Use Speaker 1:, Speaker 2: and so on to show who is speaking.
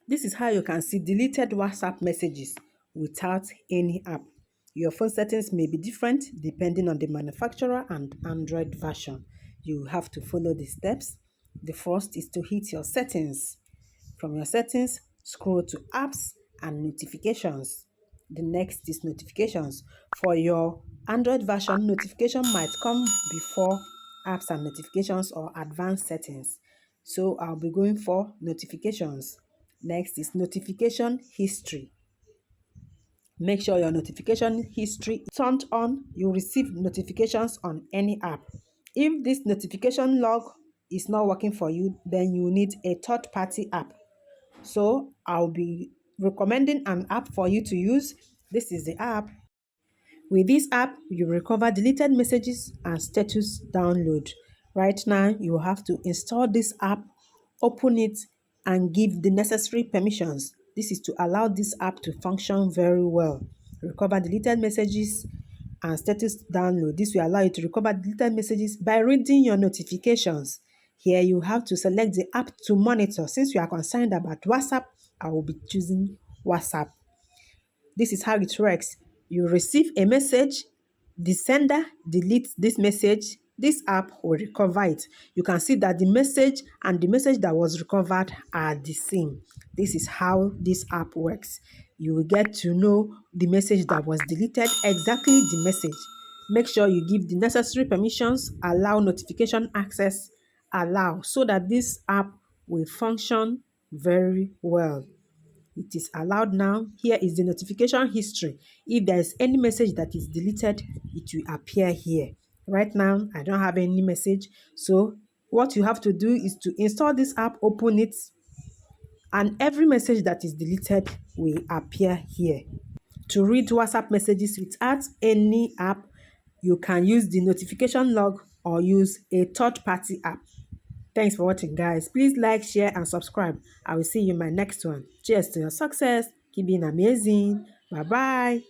Speaker 1: This is how you can see deleted WhatsApp messages without any app. Your phone settings may be different depending on the manufacturer and Android version. You have to follow the steps. The first is to hit your settings. From your settings, scroll to apps and notifications. The next is notifications. For your Android version, notification might come before apps and notifications or advanced settings. So I'll be going for notifications. Next is notification history. Make sure your notification history is turned on. You receive notifications on any app. If this notification log is not working for you, then you need a third-party app. So I'll be recommending an app for you to use. This is the app. With this app, you recover deleted messages and status download. Right now, you have to install this app, open it, and give the necessary permissions. This is to allow this app to function very well. Recover deleted messages and status download. This will allow you to recover deleted messages by reading your notifications. Here, you have to select the app to monitor. Since you are concerned about WhatsApp, I will be choosing WhatsApp. This is how it works. You receive a message, the sender deletes this message, this app will recover it. You can see that the message and the message that was recovered are the same. This is how this app works. You will get to know the message that was deleted, exactly the message. Make sure you give the necessary permissions, allow notification access, allow, so that this app will function very well. It is allowed now. Here is the notification history. If there is any message that is deleted, it will appear here. Right now, I don't have any message. So what you have to do is to install this app, open it, and every message that is deleted will appear here. To read WhatsApp messages without any app, you can use the notification log or use a third-party app. Thanks for watching, guys. Please like, share, and subscribe. I will see you in my next one. Cheers to your success. Keep being amazing. Bye-bye.